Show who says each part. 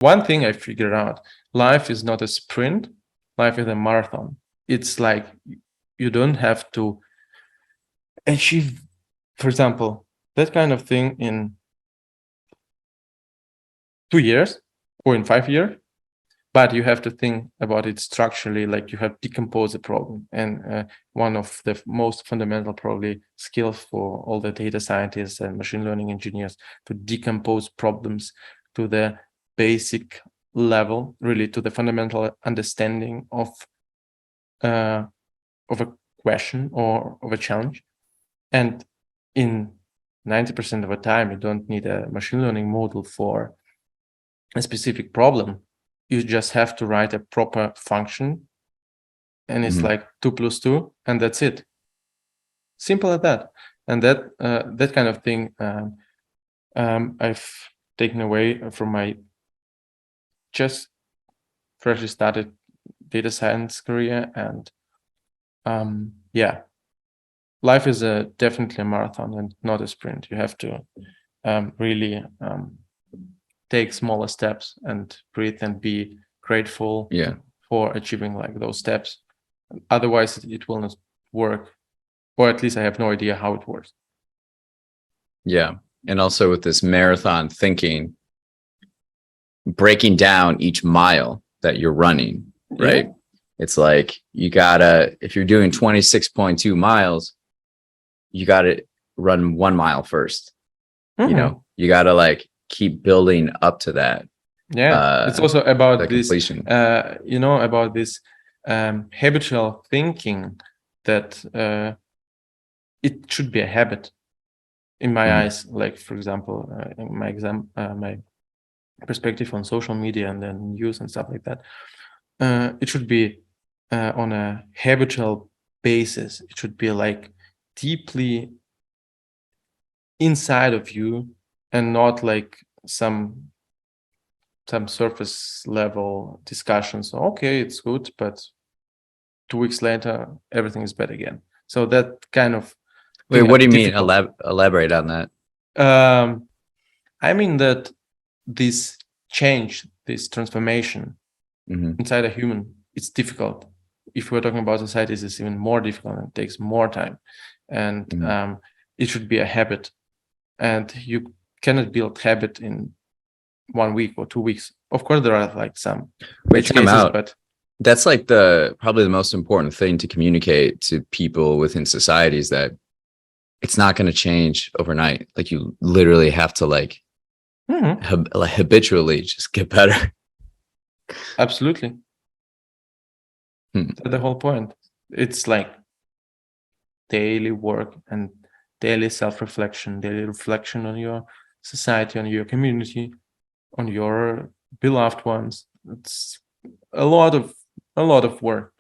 Speaker 1: one thing I figured out: life is not a sprint, life is a marathon. It's like you don't have to achieve, for example, that kind of thing in 2 years or in 5 years, but you have to think about it structurally, like you have to decompose the problem. And one of the most fundamental probably skills for all the data scientists and machine learning engineers to decompose problems to the basic level, really to the fundamental understanding of a question or of a challenge. And in 90% of the time, you don't need a machine learning model for a specific problem. You just have to write a proper function, and it's like 2 + 2, and that's it. Simple as that. And that kind of thing I've taken away from my just freshly started data science career. And life is definitely a marathon and not a sprint. You have to really take smaller steps and breathe and be grateful for achieving like those steps. Otherwise, it will not work, or at least I have no idea how it works.
Speaker 2: Yeah. And also with this marathon thinking, breaking down each mile that you're running, right? Yeah. It's like you gotta, if you're doing 26.2 miles, you gotta run 1 mile first. You know, you gotta like keep building up to that.
Speaker 1: Yeah, it's also about this completion. About this habitual thinking, that it should be a habit in my eyes. Like, for example, in my perspective on social media and then news and stuff like that, it should be on a habitual basis. It should be like deeply inside of you, and not like some surface level discussions. Okay, it's good, but 2 weeks later everything is bad again. So that kind of
Speaker 2: wait, what do you mean? Elaborate on that.
Speaker 1: I mean that this change, this transformation inside a human, it's difficult. If we're talking about societies, it's even more difficult and it takes more time. And it should be a habit, and you cannot build habit in 1 week or 2 weeks. Of course, there are like some cases, but
Speaker 2: that's like probably the most important thing to communicate to people within societies, that it's not going to change overnight. Like you literally have to like habitually just get better.
Speaker 1: Absolutely. That's the whole point. It's like daily work and daily self-reflection, daily reflection on your society, on your community, on your beloved ones. It's a lot of work.